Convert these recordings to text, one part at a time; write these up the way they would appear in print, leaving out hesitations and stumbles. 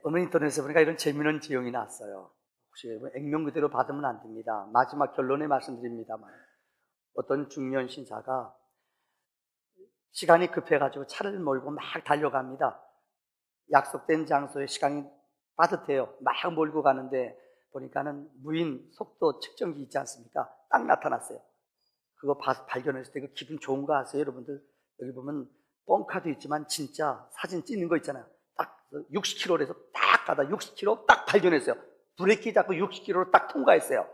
어느 인터넷에 보니까 이런 재미있는 지형이 나왔어요. 혹시 액면 그대로 받으면 안 됩니다. 마지막 결론에 말씀드립니다만, 어떤 중년 신사가 시간이 급해가지고 차를 몰고 막 달려갑니다. 약속된 장소에 시간이 빠듯해요. 막 몰고 가는데 보니까는 무인 속도 측정기 있지 않습니까? 딱 나타났어요. 그거 발견했을 때 그 기분 좋은 거 아세요, 여러분들? 여기 보면 뻥카도 있지만 진짜 사진 찍는 거 있잖아요. 딱 60km에서 딱 가다 60km 딱 발견했어요. 브레이크 잡고 60km로 딱 통과했어요.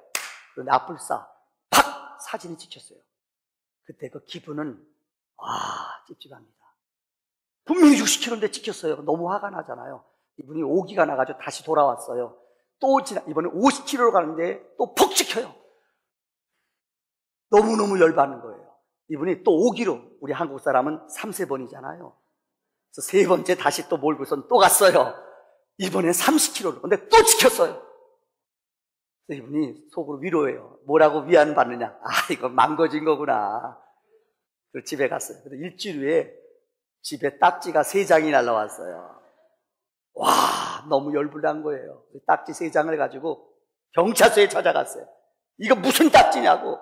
그런데 앞불싸 팍 사진이 찍혔어요. 그때 그 기분은 찝찝합니다. 분명히 60km인데 찍혔어요. 너무 화가 나잖아요. 이분이 오기가 나가지고 다시 돌아왔어요. 이번에 50km로 가는데 또 푹 찍혀요. 너무너무 열받는 거예요. 이분이 또 오기로, 우리 한국 사람은 3~4번이잖아요. 그래서 세 번째 다시 또 몰고선 또 갔어요. 이번엔 30km로. 근데 또 찍혔어요. 그래서 이분이 속으로 위로해요. 뭐라고 위안받느냐. 이거 망가진 거구나. 그리고 집에 갔어요. 그래서 일주일 후에 집에 딱지가 3장이 날라왔어요. 와, 너무 열불난 거예요. 딱지 3장을 가지고 경찰서에 찾아갔어요. 이거 무슨 딱지냐고.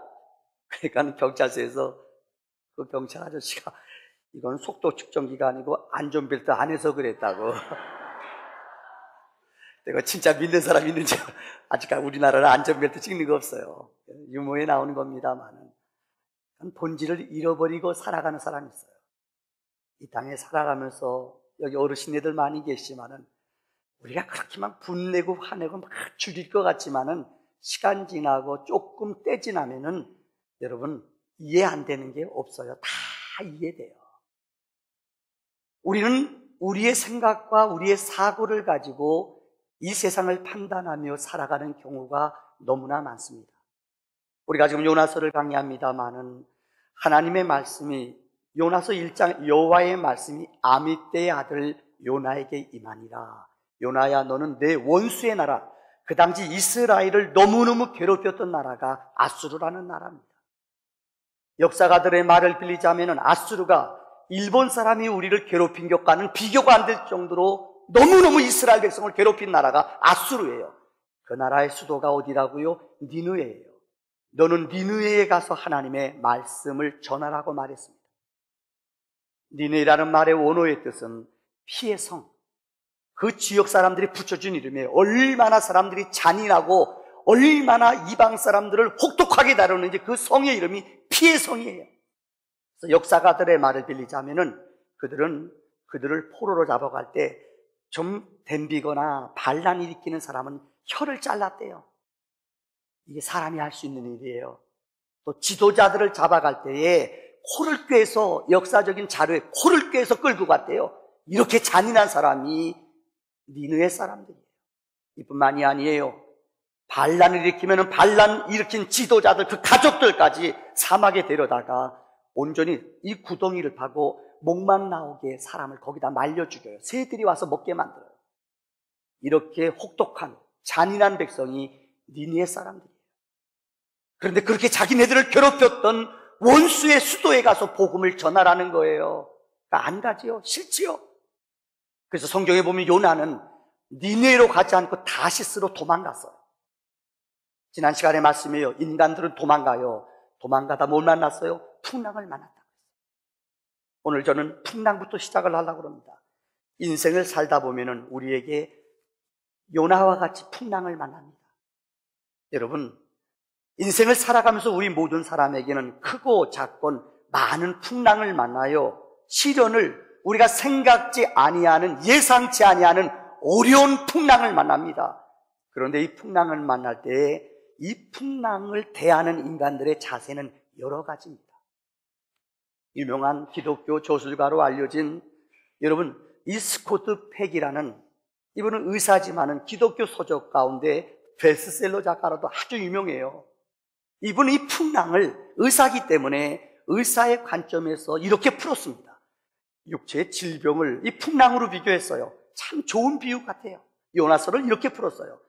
그러니까 경찰서에서 그 경찰 아저씨가 이건 속도 측정기가 아니고 안전벨트 안에서 그랬다고. 내가 진짜 믿는 사람 있는지, 아직까지 우리나라는 안전벨트 찍는 거 없어요. 유머에 나오는 겁니다만 본질을 잃어버리고 살아가는 사람이 있어요. 이 땅에 살아가면서 여기 어르신들 많이 계시지만은 우리가 그렇게만 분내고 화내고 막 죽일 것 같지만은 시간 지나고 조금 때 지나면은 여러분 이해 안 되는 게 없어요. 다 이해돼요. 우리는 우리의 생각과 우리의 사고를 가지고 이 세상을 판단하며 살아가는 경우가 너무나 많습니다. 우리가 지금 요나서를 강의합니다마는 하나님의 말씀이 요나서 1장 여호와의 말씀이 아미떼의 아들 요나에게 임하니라. 요나야, 너는 내 원수의 나라, 그 당시 이스라엘을 너무너무 괴롭혔던 나라가 아수르라는 나라입니다. 역사가들의 말을 빌리자면 아수르가 일본 사람이 우리를 괴롭힌 것과는 비교가 안 될 정도로 너무너무 이스라엘 백성을 괴롭힌 나라가 아수르예요. 그 나라의 수도가 어디라고요? 니느웨예요. 너는 니느웨에 가서 하나님의 말씀을 전하라고 말했습니다. 니느웨라는 말의 원어의 뜻은 피의 성. 그 지역 사람들이 붙여준 이름이에요. 얼마나 사람들이 잔인하고 얼마나 이방 사람들을 혹독하게 다루는지 그 성의 이름이 피의 성이에요. 그래서 역사가들의 말을 빌리자면은 그들을 포로로 잡아갈 때 좀 덤비거나 반란 일으키는 사람은 혀를 잘랐대요. 이게 사람이 할 수 있는 일이에요. 또 지도자들을 잡아갈 때에 코를 꿰서, 역사적인 자료에 코를 꿰서 끌고 갔대요. 이렇게 잔인한 사람이 니느웨 사람들이에요. 이뿐만이 아니에요. 반란을 일으키면 반란 일으킨 지도자들, 그 가족들까지 사막에 데려다가 온전히 이 구덩이를 파고 목만 나오게 사람을 거기다 말려 죽여요. 새들이 와서 먹게 만들어요. 이렇게 혹독한 잔인한 백성이 니느웨 사람들이에요. 그런데 그렇게 자기네들을 괴롭혔던 원수의 수도에 가서 복음을 전하라는 거예요. 그러니까 안 가지요. 싫지요. 그래서 성경에 보면 요나는 니느웨로 가지 않고 다시스로 도망갔어요. 지난 시간에 말씀이에요. 인간들은 도망가요. 도망가다 뭘 만났어요? 풍랑을 만났다. 오늘 저는 풍랑부터 시작을 하려고 합니다. 인생을 살다 보면은 우리에게 요나와 같이 풍랑을 만납니다. 여러분, 인생을 살아가면서 우리 모든 사람에게는 크고 작건 많은 풍랑을 만나요. 시련을 우리가 생각지 아니하는, 예상치 아니하는 어려운 풍랑을 만납니다. 그런데 이 풍랑을 만날 때 이 풍랑을 대하는 인간들의 자세는 여러 가지입니다. 유명한 기독교 저술가로 알려진 여러분 이 스코트 팩이라는, 이분은 의사지만은 기독교 서적 가운데 베스트셀러 작가로도 아주 유명해요. 이분은 이 풍랑을 의사이기 때문에 의사의 관점에서 이렇게 풀었습니다. 육체의 질병을 이 풍랑으로 비교했어요. 참 좋은 비유 같아요. 요나서를 이렇게 풀었어요.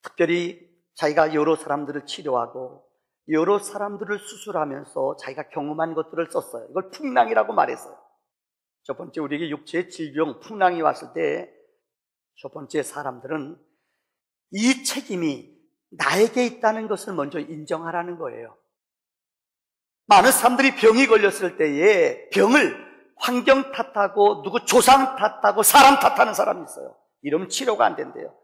특별히 자기가 여러 사람들을 치료하고 여러 사람들을 수술하면서 자기가 경험한 것들을 썼어요. 이걸 풍랑이라고 말했어요. 첫 번째, 우리에게 육체의 질병, 풍랑이 왔을 때 첫 번째, 사람들은 이 책임이 나에게 있다는 것을 먼저 인정하라는 거예요. 많은 사람들이 병이 걸렸을 때에 병을 환경 탓하고 누구 조상 탓하고 사람 탓하는 사람이 있어요. 이러면 치료가 안 된대요.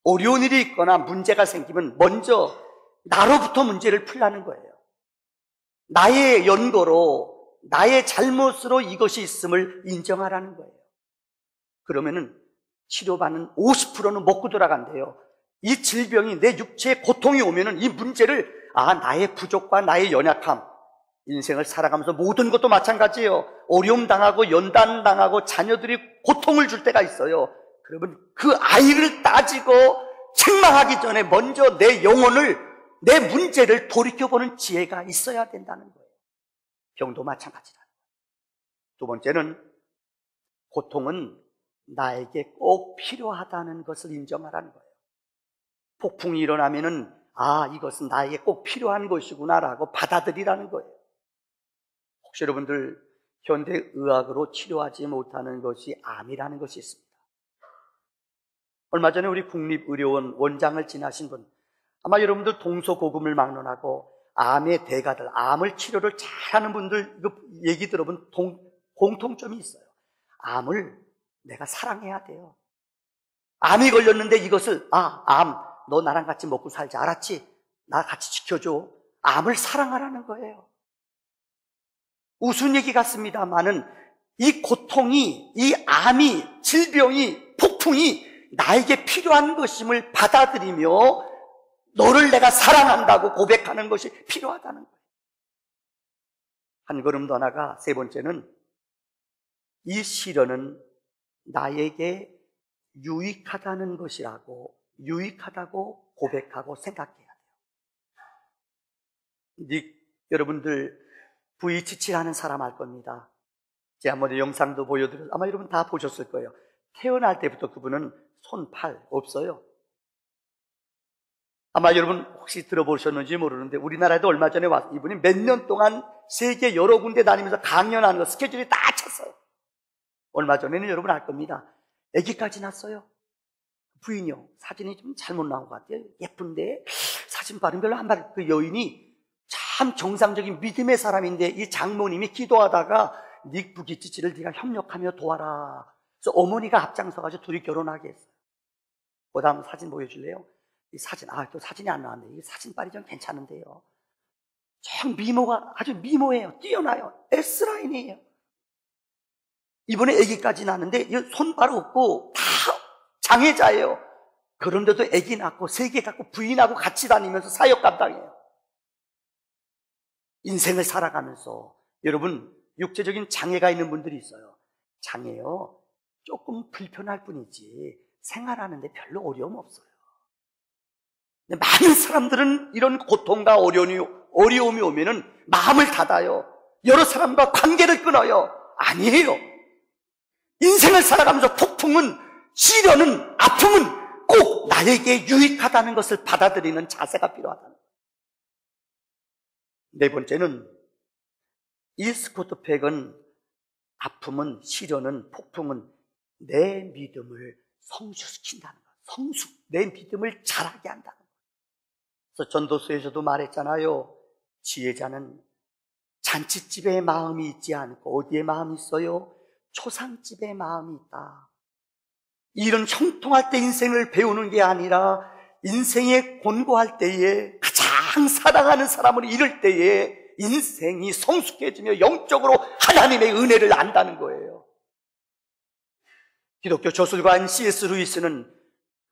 어려운 일이 있거나 문제가 생기면 먼저 나로부터 문제를 풀라는 거예요. 나의 연고로, 나의 잘못으로 이것이 있음을 인정하라는 거예요. 그러면은 치료받는 50%는 먹고 돌아간대요. 이 질병이 내 육체에 고통이 오면은 이 문제를, 나의 부족과 나의 연약함, 인생을 살아가면서 모든 것도 마찬가지예요. 어려움 당하고 연단 당하고 자녀들이 고통을 줄 때가 있어요. 그러면 그 아이를 따지고 책망하기 전에 먼저 내 영혼을, 내 문제를 돌이켜보는 지혜가 있어야 된다는 거예요. 병도 마찬가지다. 두 번째는, 고통은 나에게 꼭 필요하다는 것을 인정하라는 거예요. 폭풍이 일어나면은 이것은 나에게 꼭 필요한 것이구나라고 받아들이라는 거예요. 혹시 여러분들 현대의학으로 치료하지 못하는 것이 암이라는 것이 있습니다. 얼마 전에 우리 국립의료원 원장을 지나신 분, 아마 여러분들 동서고금을 막론하고 암의 대가들, 암을 치료를 잘하는 분들 이거 얘기 들어본 공통점이 있어요. 암을 내가 사랑해야 돼요. 암이 걸렸는데 이것을 암, 너 나랑 같이 먹고 살자, 알았지? 나 같이 지켜줘. 암을 사랑하라는 거예요. 우스운 얘기 같습니다만은 이 고통이, 이 암이, 질병이, 폭풍이 나에게 필요한 것임을 받아들이며 너를 내가 사랑한다고 고백하는 것이 필요하다는 거예요. 한 걸음 더 나가 세 번째는, 이 시련은 나에게 유익하다는 것이라고, 유익하다고 고백하고 생각해야 돼요. 여러분들 V77 하는 사람 알 겁니다. 지난번에 영상도 보여드렸어요. 아마 여러분 다 보셨을 거예요. 태어날 때부터 그분은 손, 팔 없어요. 아마 여러분 혹시 들어보셨는지 모르는데 우리나라에도 얼마 전에 와서 이분이 몇 년 동안 세계 여러 군데 다니면서 강연하는 거 스케줄이 다 찼어요. 얼마 전에는 여러분 알 겁니다. 아기까지 낳았어요. 부인이요. 사진이 좀 잘못 나온 것 같아요. 예쁜데 사진 발음 별로 안 받은 그 여인이 참 정상적인 믿음의 사람인데 이 장모님이 기도하다가 네 부기치치를 네가 협력하며 도와라. 그래서 어머니가 앞장서가지고 둘이 결혼하게 했어요. 그 다음 사진 보여줄래요? 이 사진, 또 사진이 안 나왔네. 이 사진빨이 좀 괜찮은데요. 참 미모가 아주 미모예요. 뛰어나요. S라인이에요. 이번에 아기까지 낳았는데 손발 없고 다 장애자예요. 그런데도 아기 낳고 세계 갖고 부인하고 같이 다니면서 사역 감당해요. 인생을 살아가면서 여러분 육체적인 장애가 있는 분들이 있어요. 장애요 조금 불편할 뿐이지 생활하는데 별로 어려움 없어요. 근데 많은 사람들은 이런 고통과 어려움이 오면은 마음을 닫아요. 여러 사람과 관계를 끊어요. 아니에요. 인생을 살아가면서 폭풍은, 시련은, 아픔은 꼭 나에게 유익하다는 것을 받아들이는 자세가 필요하다는 거예요. 네 번째는, 이 스코트팩은, 아픔은, 시련은, 폭풍은 내 믿음을 성숙시킨다는 거예요. 내 믿음을 자라게 한다는 거예요. 그래서 전도서에서도 말했잖아요. 지혜자는 잔치집에 마음이 있지 않고 어디에 마음이 있어요? 초상집에 마음이 있다. 이런 형통할 때 인생을 배우는 게 아니라 인생에 곤고할 때에 가장 사랑하는 사람을 잃을 때에 인생이 성숙해지며 영적으로 하나님의 은혜를 안다는 거예요. 기독교 저술가인 C.S. 루이스는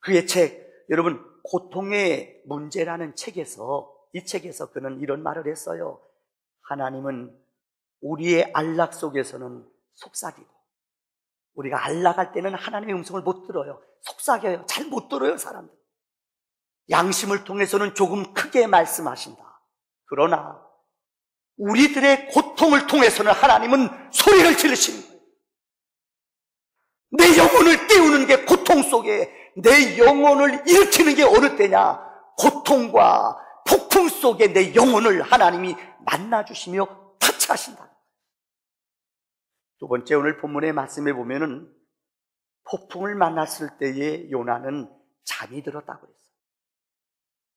그의 책, 여러분 고통의 문제라는 책에서, 이 책에서 그는 이런 말을 했어요. 하나님은 우리의 안락 속에서는 속삭이고, 우리가 안락할 때는 하나님의 음성을 못 들어요. 속삭여요. 잘 못 들어요, 사람들. 양심을 통해서는 조금 크게 말씀하신다. 그러나 우리들의 고통을 통해서는 하나님은 소리를 지르시는 거예요. 내 영혼을 깨우는 게 고통 속에, 내 영혼을 일으키는 게 어느 때냐? 고통과 폭풍 속에 내 영혼을 하나님이 만나주시며 터치하신다. 두 번째, 오늘 본문의 말씀에 보면은 폭풍을 만났을 때에 요나는 잠이 들었다고 그랬어요.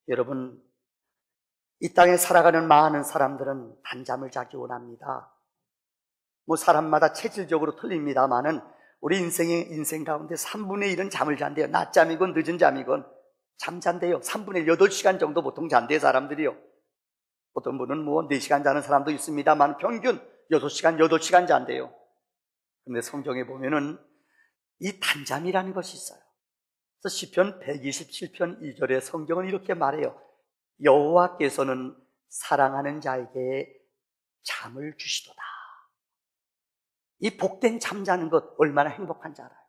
여러분, 이 땅에 살아가는 많은 사람들은 단잠을 자기 원합니다. 뭐 사람마다 체질적으로 틀립니다만은 우리 인생 가운데 3분의 1은 잠을 잔대요. 낮잠이건 늦은 잠이건 잠잔대요. 3분의 1, 8시간 정도 보통 잔대요, 사람들이요. 어떤 분은 뭐 4시간 자는 사람도 있습니다만 평균 6시간, 8시간 잔대요. 근데 성경에 보면은 이 단잠이라는 것이 있어요. 그래서 시편 127편 2절에 성경은 이렇게 말해요. 여호와께서는 사랑하는 자에게 잠을 주시도다. 이 복된 잠자는 것 얼마나 행복한지 알아요.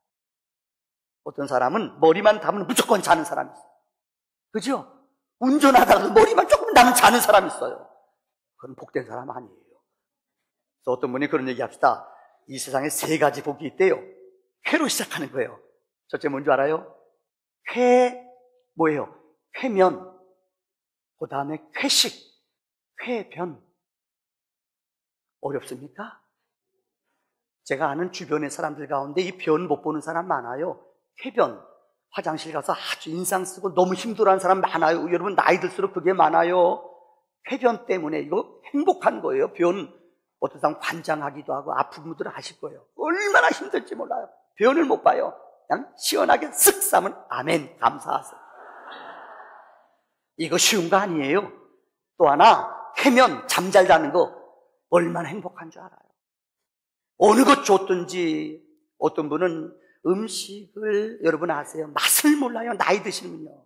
어떤 사람은 머리만 담으면 무조건 자는 사람이 있어요. 그죠? 운전하다가도 머리만 조금 담으면 자는 사람이 있어요. 그건 복된 사람 아니에요. 그래서 어떤 분이 그런 얘기 합시다. 이 세상에 3가지 복이 있대요. 회로 시작하는 거예요. 첫째 뭔지 알아요? 뭐예요? 회면, 그 다음에 회식, 회변. 어렵습니까? 제가 아는 주변의 사람들 가운데 이 변 못 보는 사람 많아요. 회변, 화장실 가서 아주 인상 쓰고 너무 힘들어하는 사람 많아요. 여러분 나이 들수록 그게 많아요. 회변 때문에 이거 행복한 거예요. 변, 어떤 사람 관장하기도 하고 아픈 분들은 아실 거예요. 얼마나 힘들지 몰라요. 변을 못 봐요. 그냥 시원하게 쓱 싸면 아멘, 감사하세요. 이거 쉬운 거 아니에요. 또 하나, 회면, 잠 잘 자는 거 얼마나 행복한 줄 알아요. 어느 것 줬든지. 어떤 분은 음식을 여러분 아세요? 맛을 몰라요. 나이 드시면요.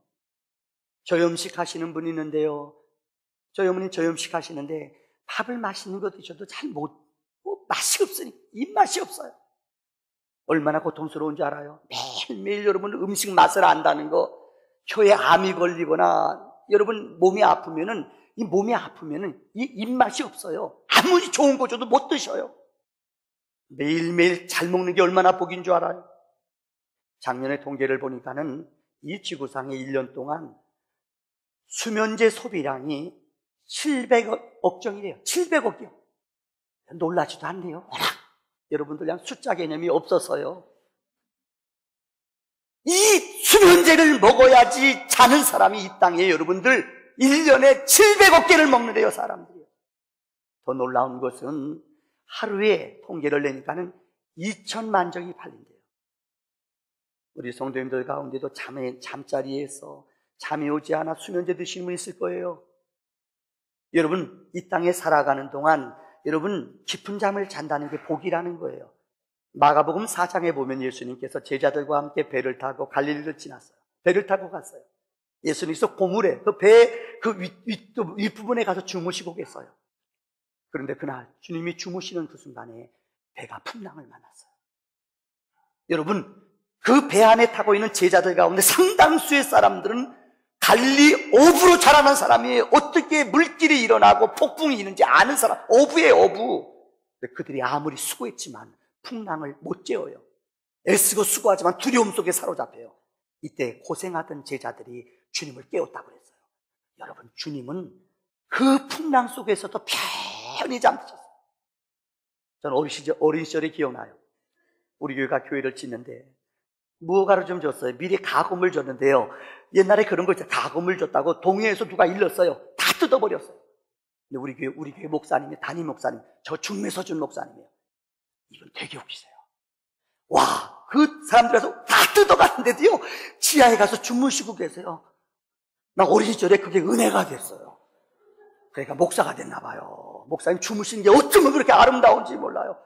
저염식 하시는 분이 있는데요. 저희 어머니 저염식 하시는데 밥을 맛있는 거 드셔도 잘 맛이 없으니 입맛이 없어요. 얼마나 고통스러운지 알아요? 매일매일 여러분 음식 맛을 안다는 거, 혀에 암이 걸리거나 여러분 몸이 아프면은 이 입맛이 없어요. 아무리 좋은 거 줘도 못 드셔요. 매일매일 잘 먹는 게 얼마나 복인 줄 알아요? 작년에 통계를 보니까는 이 지구상에 1년 동안 수면제 소비량이 700억 정이래요. 700억이요. 놀라지도 않네요. 여러분들 그냥 숫자 개념이 없어서요. 이 수면제를 먹어야지 자는 사람이 이 땅에 여러분들 1년에 700억 개를 먹는데요, 사람들이. 더 놀라운 것은 하루에 통계를 내니까는 2천만 정이 팔린대요. 우리 성도님들 가운데도 잠자리에서 잠이 오지 않아 수면제 드시는 분 있을 거예요. 여러분, 이 땅에 살아가는 동안 여러분 깊은 잠을 잔다는 게 복이라는 거예요. 마가복음 4장에 보면 예수님께서 제자들과 함께 배를 타고 갈릴리를 지났어요. 배를 타고 갔어요. 예수님께서 고물에 그 윗부분에 가서 주무시고 계세요. 그런데 그날 주님이 주무시는 그 순간에 배가 풍랑을 만났어요. 여러분, 그 배 안에 타고 있는 제자들 가운데 상당수의 사람들은 갈릴리 어부로 자라난 사람이에요. 어떻게 물길이 일어나고 폭풍이 있는지 아는 사람, 어부예요, 어부. 근데 그들이 아무리 수고했지만 풍랑을 못 째어요. 애쓰고 수고하지만 두려움 속에 사로잡혀요. 이때 고생하던 제자들이 주님을 깨웠다고 그랬어요. 여러분, 주님은 그 풍랑 속에서도 편히 잠드셨어요. 저는 어린 시절에 기억나요. 우리 교회가 교회를 짓는데 무허가를 좀 줬어요. 미리 가금을 줬는데요. 옛날에 그런 거 있잖아요. 가금을 줬다고 동해에서 누가 일렀어요. 다 뜯어버렸어요. 근데 우리 교회 목사님이, 담임 목사님, 저 중매서준 목사님이에요. 이분 되게 웃기세요. 와, 그 사람들에서 다 뜯어갔는데도요, 지하에 가서 주무시고 계세요. 나 어린 시절에 그게 은혜가 됐어요. 그러니까 목사가 됐나 봐요. 목사님 주무신 게 어쩌면 그렇게 아름다운지 몰라요.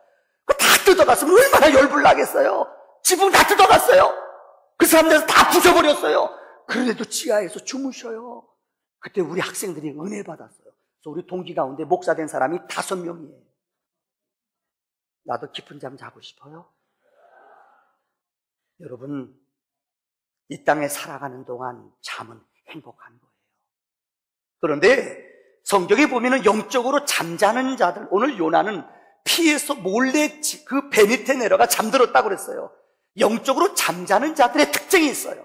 그 다 뜯어갔으면 얼마나 열불나겠어요. 지붕 다 뜯어갔어요. 그 사람들에서 다 부숴버렸어요. 그런데도 지하에서 주무셔요. 그때 우리 학생들이 은혜 받았어요. 그래서 우리 동기 가운데 목사 된 사람이 5명이에요. 나도 깊은 잠 자고 싶어요. 여러분, 이 땅에 살아가는 동안 잠은 행복한 거예요. 그런데 성경에 보면은 영적으로 잠자는 자들, 오늘 요나는 피해서 몰래 그 배 밑에 내려가 잠들었다고 그랬어요. 영적으로 잠자는 자들의 특징이 있어요.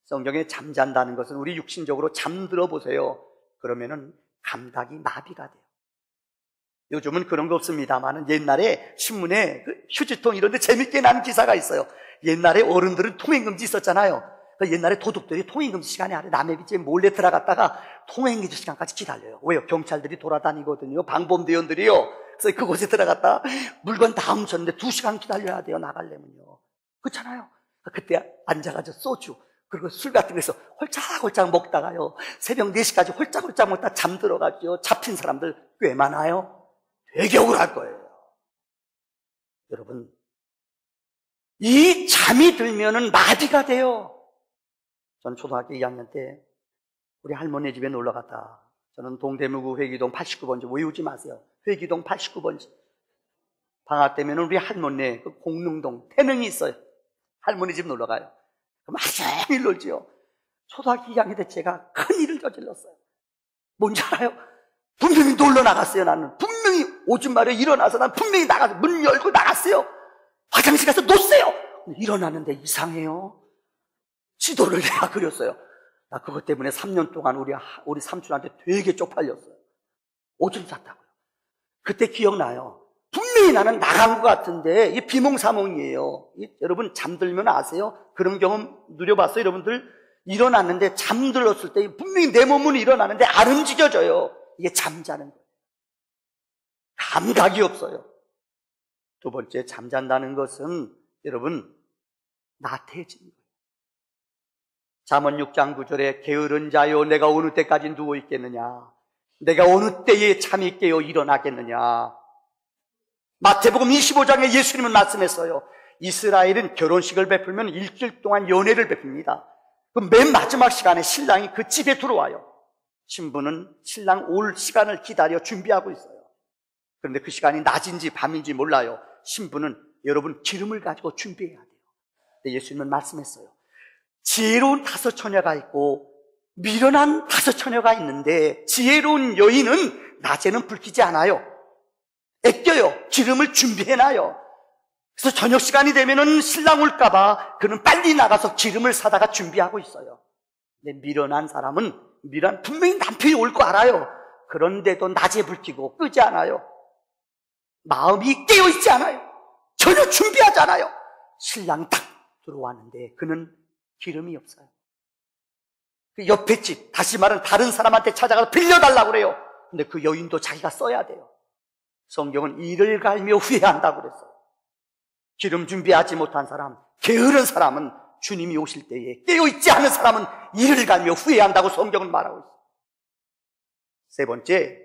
성경에 잠잔다는 것은 우리 육신적으로 잠들어 보세요. 그러면은 감각이 마비가 돼요. 요즘은 그런 거 없습니다만 옛날에 신문에 그 휴지통 이런 데 재밌게 난 기사가 있어요. 옛날에 어른들은 통행금지 있었잖아요. 옛날에 도둑들이 통행금지 시간에 아래 남의 빚에 몰래 들어갔다가 통행금지 시간까지 기다려요. 왜요? 경찰들이 돌아다니거든요. 방범대원들이요. 그래서 그곳에 들어갔다 물건 다 훔쳤는데 2시간 기다려야 돼요. 나가려면요. 그렇잖아요. 그때 앉아가지고 소주 그리고 술 같은 거에서 홀짝홀짝 먹다가요. 새벽 4시까지 홀짝홀짝 먹다 잠들어가지고 잡힌 사람들 꽤 많아요. 되게 억울할 거예요. 여러분, 이 잠이 들면은 마비가 돼요. 전 초등학교 2학년 때 우리 할머니 집에 놀러 갔다. 저는 동대문구 회기동 89번지, 외우지 마세요. 회기동 89번지. 방학 때면은 우리 할머니 그 공릉동 태능이 있어요. 할머니 집 놀러 가요. 그럼 하루 종일 놀지요. 초등학교 2학년 때 제가 큰 일을 저질렀어요. 뭔지 알아요? 분명히 놀러 나갔어요. 나는 분명히 오줌 마려 일어나서 난 분명히 나가서 문 열고 나갔어요. 화장실 가서 놓았어요. 일어났는데 이상해요. 지도를 내가 그렸어요. 나 그것 때문에 3년 동안 우리 삼촌한테 되게 쪽팔렸어요. 오줌 쌌다고요. 그때 기억나요. 분명히 나는 나간 것 같은데 이게 비몽사몽이에요. 여러분 잠들면 아세요? 그런 경험 누려봤어요? 여러분들 일어났는데 잠들었을 때 분명히 내 몸은 일어나는데 안 움직여져요. 이게 잠자는 거예요. 감각이 없어요. 두 번째, 잠잔다는 것은 여러분 나태해지는 거예요. 잠언 6장 9절에 게으른 자여 내가 어느 때까지 누워있겠느냐, 내가 어느 때에 잠이 깨어 일어나겠느냐. 마태복음 25장에 예수님은 말씀했어요. 이스라엘은 결혼식을 베풀면 일주일 동안 연회를 베풉니다. 그 맨 마지막 시간에 신랑이 그 집에 들어와요. 신부는 신랑 올 시간을 기다려 준비하고 있어요. 그런데 그 시간이 낮인지 밤인지 몰라요. 신부는 여러분 기름을 가지고 준비해야 돼요. 근데 예수님은 말씀했어요. 지혜로운 5 처녀가 있고 미련한 5 처녀가 있는데 지혜로운 여인은 낮에는 불키지 않아요. 아껴요. 기름을 준비해놔요. 그래서 저녁 시간이 되면은 신랑 올까봐 그는 빨리 나가서 기름을 사다가 준비하고 있어요. 근데 미련한 사람은 분명히 남편이 올 거 알아요. 그런데도 낮에 불 켜고 끄지 않아요. 마음이 깨어있지 않아요. 전혀 준비하지 않아요. 신랑이 딱 들어왔는데 그는 기름이 없어요. 그 옆에 집, 다시 말하면 다른 사람한테 찾아가서 빌려달라고 그래요. 근데 그 여인도 자기가 써야 돼요. 성경은 이를 갈며 후회한다고 그랬어요. 기름 준비하지 못한 사람, 게으른 사람은 주님이 오실 때에, 깨어있지 않은 사람은 이를 갈며 후회한다고 성경은 말하고 있어요. 세 번째,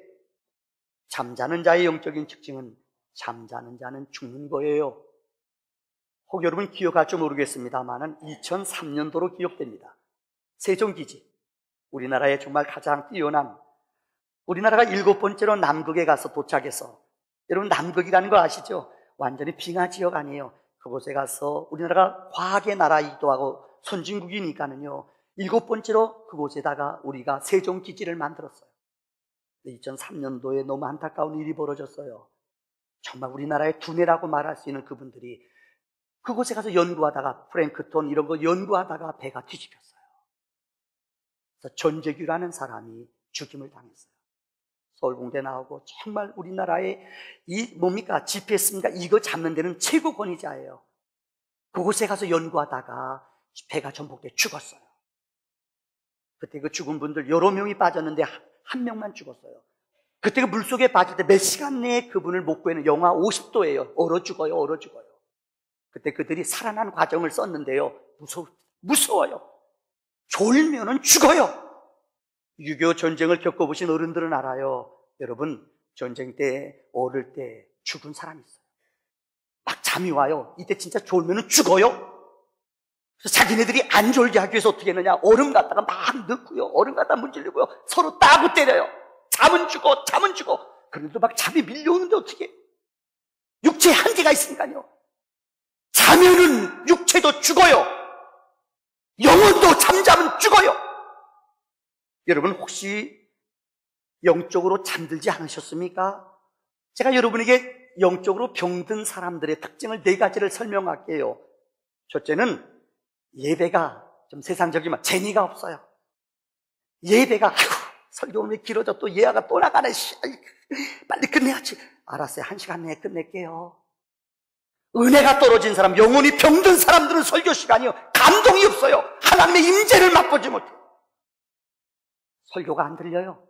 잠자는 자의 영적인 특징은 잠자는 자는 죽는 거예요. 혹 여러분 기억할지 모르겠습니다만 2003년도로 기억됩니다. 세종기지, 우리나라의 정말 가장 뛰어난, 우리나라가 7번째로 남극에 가서 도착해서, 여러분 남극이라는 거 아시죠? 완전히 빙하 지역 아니에요. 그곳에 가서 우리나라가 과학의 나라이기도 하고 선진국이니까는요 7번째로 그곳에다가 우리가 세종기지를 만들었어요. 2003년도에 너무 안타까운 일이 벌어졌어요. 정말 우리나라의 두뇌라고 말할 수 있는 그분들이 그곳에 가서 연구하다가 플랭크톤 이런 거 연구하다가 배가 뒤집혔어요. 그래서 전재규라는 사람이 죽임을 당했어요. 서울공대 나오고 정말 우리나라의 뭡니까? GPS입니까? 이거 잡는 데는 최고 권위자예요. 그곳에 가서 연구하다가 배가 전복돼 죽었어요. 그때 그 죽은 분들 여러 명이 빠졌는데 한 명만 죽었어요. 그때 그 물속에 빠질 때 몇 시간 내에 그분을 못 구해는 영하 50도예요. 얼어 죽어요. 그때 그들이 살아난 과정을 썼는데요. 무서워요. 졸면은 죽어요. 6.25 전쟁을 겪어보신 어른들은 알아요. 여러분, 전쟁 때, 어릴 때 죽은 사람이 있어요. 막 잠이 와요. 이때 진짜 졸면은 죽어요. 그래서 자기네들이 안 졸게 하기 위해서 어떻게 했느냐. 얼음 갖다가 막 넣고요. 얼음 갖다 문질르고요. 서로 따고 때려요. 잠은 죽어. 그런데도 막 잠이 밀려오는데 어떻게? 육체에 한계가 있으니까요. 자면은 육체도 죽어요. 영혼도 잠자면 죽어요. 여러분 혹시 영적으로 잠들지 않으셨습니까? 제가 여러분에게 영적으로 병든 사람들의 특징을 4가지를 설명할게요. 첫째는 예배가 좀 세상적이면 재미가 없어요. 예배가 아이고 설교 오늘 길어져 또 예화가 또 나가네. 빨리 끝내야지. 알았어요. 1시간 내에 끝낼게요. 은혜가 떨어진 사람, 영혼이 병든 사람들은 설교 시간이요, 감동이 없어요. 하나님의 임재를 맛보지 못해요. 설교가 안 들려요.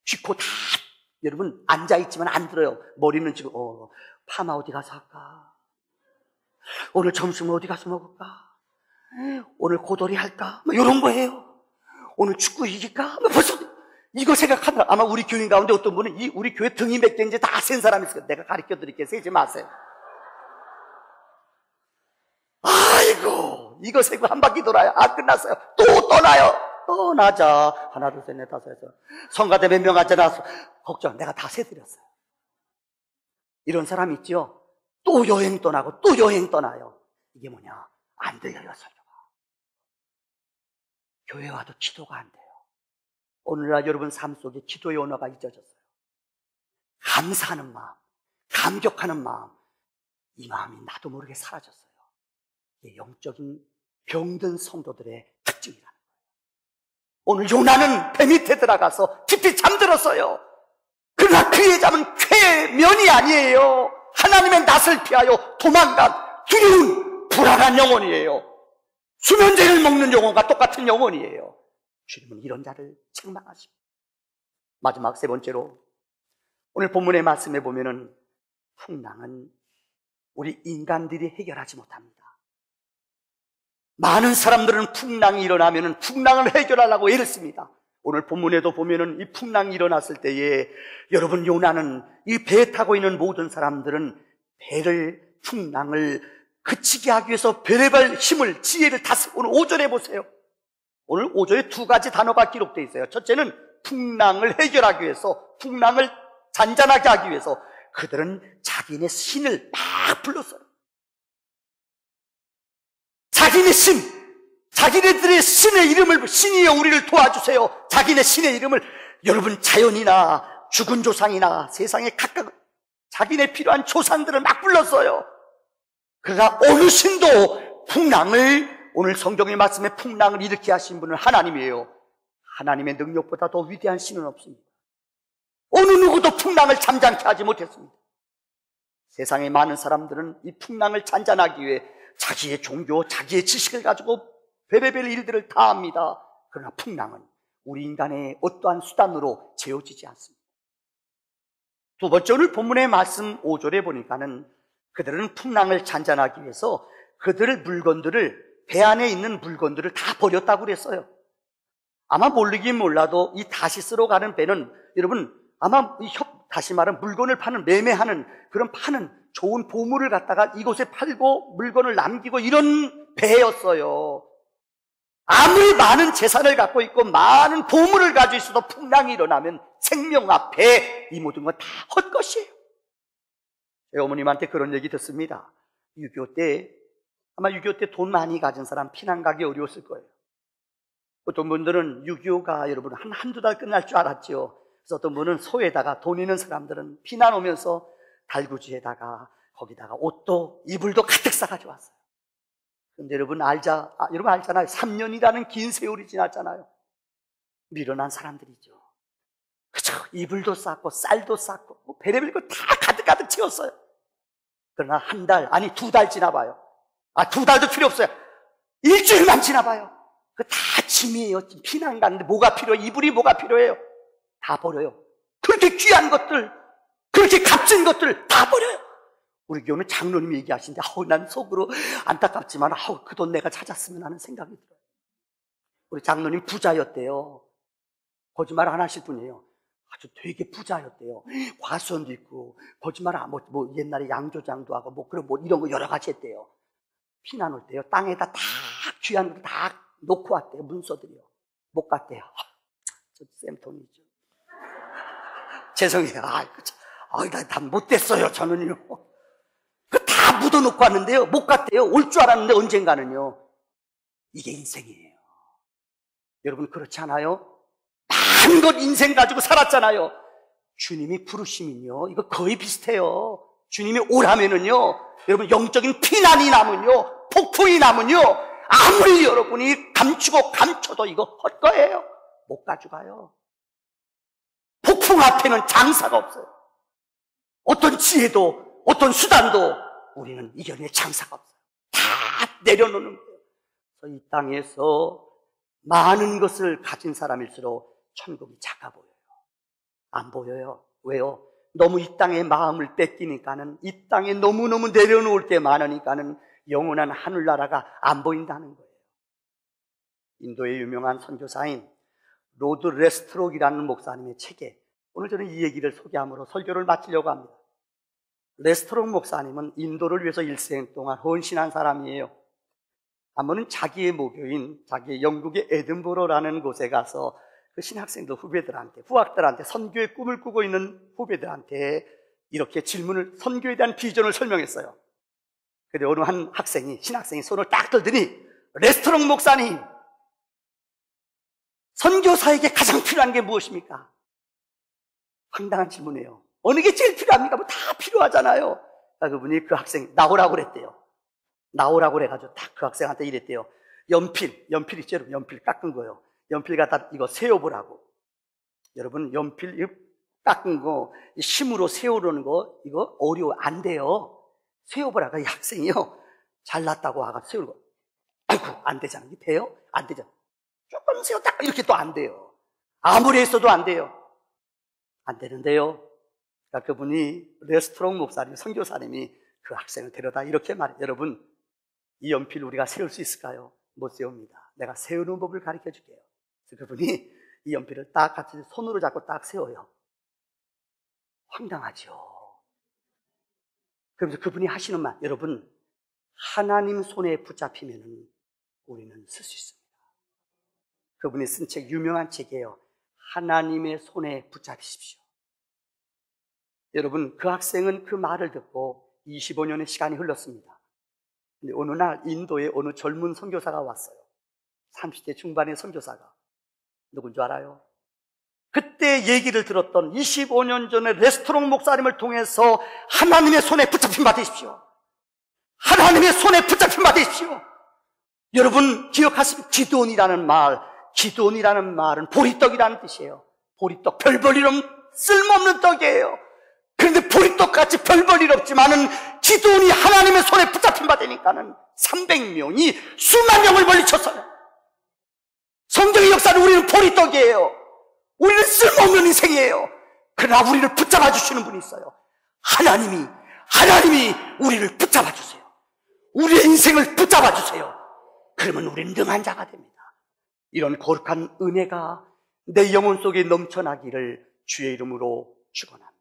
귀코 다, 여러분 앉아있지만 안 들어요. 머리는 지금 파마 어디 가서 할까? 오늘 점심 어디 가서 먹을까? 오늘 고돌이 할까? 뭐 이런 거예요. 오늘 축구 이길까? 뭐 벌써 이거 생각하느라 아마 우리 교인 가운데 어떤 분은 우리 교회 등이 몇 개인지 다 센 사람이 있어요. 내가 가르쳐 드릴게요. 세지 마세요. 아이고, 이거 세고 한 바퀴 돌아요. 끝났어요. 또 떠나요. 떠나자. 하나, 둘, 셋, 넷, 다섯, 여섯. 성가대 몇 명 앉아놔서 걱정, 내가 다 세드렸어요. 이런 사람 있죠? 또 여행 떠나고 또 여행 떠나요. 이게 뭐냐? 안 들려요, 설교가. 교회 와도 기도가 안 돼요. 오늘날 여러분 삶 속에 기도의 언어가 잊어졌어요. 감사하는 마음, 감격하는 마음, 이 마음이 나도 모르게 사라졌어요. 이게 영적인 병든 성도들의 특징이라는 거예요. 오늘 요나는 배 밑에 들어가서 깊이 잠들었어요. 그러나 그의 잠은 쾌면이 아니에요. 하나님의 낯을 피하여 도망간 두려운 불안한 영혼이에요. 수면제를 먹는 영혼과 똑같은 영혼이에요. 주님은 이런 자를 책망하십니다. 마지막 세 번째로, 오늘 본문의 말씀에 보면은 풍랑은 우리 인간들이 해결하지 못합니다. 많은 사람들은 풍랑이 일어나면은 풍랑을 해결하려고 애를 씁니다. 오늘 본문에도 보면은 이 풍랑이 일어났을 때에 여러분, 요나는 이 배에 타고 있는 모든 사람들은 풍랑을 그치게 하기 위해서 별의별 힘을, 지혜를 다 쓰고, 오늘 5절에 보세요. 오늘 5절에 두 가지 단어가 기록되어 있어요. 첫째는 풍랑을 해결하기 위해서, 풍랑을 잔잔하게 하기 위해서 그들은 자기네 신을 막 불렀어요. 자기네 신, 자기네들의 신의 이름을, 신이여 우리를 도와주세요. 자기네 신의 이름을, 여러분 자연이나 죽은 조상이나 세상에 각각 자기네 필요한 조상들을 막 불렀어요. 그러나 어느 신도 풍랑을, 오늘 성경의 말씀에 풍랑을 일으키게 하신 분은 하나님이에요. 하나님의 능력보다 더 위대한 신은 없습니다. 어느 누구도 풍랑을 잠잠케 하지 못했습니다. 세상의 많은 사람들은 이 풍랑을 잔잔하기 위해 자기의 종교, 자기의 지식을 가지고 별의별 일들을 다 합니다. 그러나 풍랑은 우리 인간의 어떠한 수단으로 재어지지 않습니다. 두 번째, 오늘 본문의 말씀 5절에 보니까는 그들은 풍랑을 잔잔하기 위해서 그들의 물건들을, 배 안에 있는 물건들을 다 버렸다고 그랬어요. 아마 모르긴 몰라도 이 다시스로 가는 배는, 여러분 아마 다시 말하면 물건을 파는, 매매하는, 그런 파는 좋은 보물을 갖다가 이곳에 팔고 물건을 남기고 이런 배였어요. 아무리 많은 재산을 갖고 있고 많은 보물을 가지고 있어도 풍랑이 일어나면 생명과 배, 이 모든 건 다 헛것이에요. 제 어머님한테 그런 얘기 듣습니다. 6.25 때, 아마 6.25 때 돈 많이 가진 사람 피난 가기 어려웠을 거예요. 어떤 분들은 6.25가 여러분 한두 달 끝날 줄 알았죠. 그래서 어떤 분은 소에다가, 돈 있는 사람들은 피난 오면서 달구지에다가 거기다가 옷도 이불도 가득 싸가지고 왔어요. 근데 여러분 여러분 알잖아요. 3년이라는 긴 세월이 지났잖아요. 밀어난 사람들이죠. 그죠? 이불도 쌌고 쌀도 쌌고 뭐 별의별 거 다 가득 채웠어요. 그러나 한 달, 아니 2달 지나봐요. 2달도 필요 없어요. 일주일만 지나봐요. 그 다 짐이에요. 피난 가는데 뭐가 필요해요? 이불이 뭐가 필요해요? 다 버려요. 그렇게 귀한 것들, 그렇게 값진 것들 다 버려요. 우리 교회는 장로님이 얘기하시는데 난 속으로 안타깝지만 그 돈 내가 찾았으면 하는 생각이 들어요. 우리 장로님 부자였대요. 거짓말 안 하실 분이에요. 아주 되게 부자였대요. 과수원도 있고, 거짓말 뭐 옛날에 양조장도 하고 뭐 이런 거 여러 가지 했대요. 피난 올 때요, 땅에다 다 귀한 거 다 놓고 왔대요. 문서들이요. 못 갔대요. 저 쌤통이죠. 죄송해요. 다 못됐어요, 저는요. 다 묻어놓고 왔는데요, 못 갔대요. 올 줄 알았는데 언젠가는요. 이게 인생이에요. 여러분 그렇지 않아요? 많은 것 인생 가지고 살았잖아요. 주님이 부르시면요, 이거 거의 비슷해요. 주님이 오라면은요, 여러분 영적인 피난이 나면요, 폭풍이 나면요, 아무리 여러분이 감추고 감춰도 이거 헛거예요. 못 가져가요. 폭풍 앞에는 장사가 없어요. 어떤 지혜도, 어떤 수단도 우리는 이겨낼 장사가 없어요. 다 내려놓는 거예요. 그래서 이 땅에서 많은 것을 가진 사람일수록 천국이 작아 보여요. 안 보여요. 왜요? 너무 이 땅에 마음을 뺏기니까는, 이 땅에 너무너무 내려놓을 게 많으니까는 영원한 하늘나라가 안 보인다는 거예요. 인도의 유명한 선교사인 로드 레스트록이라는 목사님의 책에 오늘 저는 이 얘기를 소개함으로 설교를 마치려고 합니다. 레스트록 목사님은 인도를 위해서 일생 동안 헌신한 사람이에요. 한 번은 자기의 모교인, 자기의 영국의 에든버러라는 곳에 가서 그 신학생들 후배들한테, 후학들한테, 선교의 꿈을 꾸고 있는 후배들한테 이렇게 질문을, 선교에 대한 비전을 설명했어요. 근데 어느 한 학생이, 신학생이 손을 딱 들더니, 레스토랑 목사님, 선교사에게 가장 필요한 게 무엇입니까? 황당한 질문이에요. 어느 게 제일 필요합니까? 뭐 다 필요하잖아요. 그분이 그 학생 나오라고 그랬대요. 나오라고 그래가지고 딱 그 학생한테 이랬대요. 연필 있죠? 연필 깎은 거예요. 연필 갖다 이거 세워보라고. 여러분, 연필 깎은 거 심으로 세우려는 거 이거 어려워. 안 돼요. 세워보라고. 이 학생이요, 잘났다고 와가 세우는 거. 아이고, 안 되잖아. 이게 돼요? 안 되잖아. 조금 세웠다가 이렇게 또 안 돼요. 아무리 했어도 안 돼요. 안 되는데요. 그러니까 그분이, 레스토랑 목사님, 선교사님이 그 학생을 데려다 이렇게 말해요. 여러분, 이 연필 우리가 세울 수 있을까요? 못 세웁니다. 내가 세우는 법을 가르쳐 줄게요. 그래서 그분이 이 연필을 딱 같이 손으로 잡고 딱 세워요. 황당하죠. 그러면서 그분이 하시는 말, 여러분, 하나님 손에 붙잡히면은 우리는 쓸 수 있습니다. 그분이 쓴 책, 유명한 책이에요. 하나님의 손에 붙잡히십시오. 여러분, 그 학생은 그 말을 듣고 25년의 시간이 흘렀습니다. 근데 어느 날 인도에 어느 젊은 선교사가 왔어요. 30대 중반의 선교사가. 누군 줄 알아요? 그때 얘기를 들었던 25년 전에 레스토랑 목사님을 통해서 하나님의 손에 붙잡힌 바 되십시오. 하나님의 손에 붙잡힌 바 되십시오. 여러분 기억하십니까? 기도원이라는 말, 기도원이라는 말은 보리떡이라는 뜻이에요. 보리떡, 별 볼 일 없는 쓸모없는 떡이에요. 그런데 보리떡같이 별 볼 일 없지만은 기도원이 하나님의 손에 붙잡힌 바 되니까는 300명이 수만 명을 물리쳤어요. 성경의 역사는 우리는 보리떡이에요. 우리는 쓸모없는 인생이에요. 그러나 우리를 붙잡아 주시는 분이 있어요. 하나님이 우리를 붙잡아 주세요. 우리의 인생을 붙잡아 주세요. 그러면 우리는 능한 자가 됩니다. 이런 거룩한 은혜가 내 영혼 속에 넘쳐나기를 주의 이름으로 축원합니다.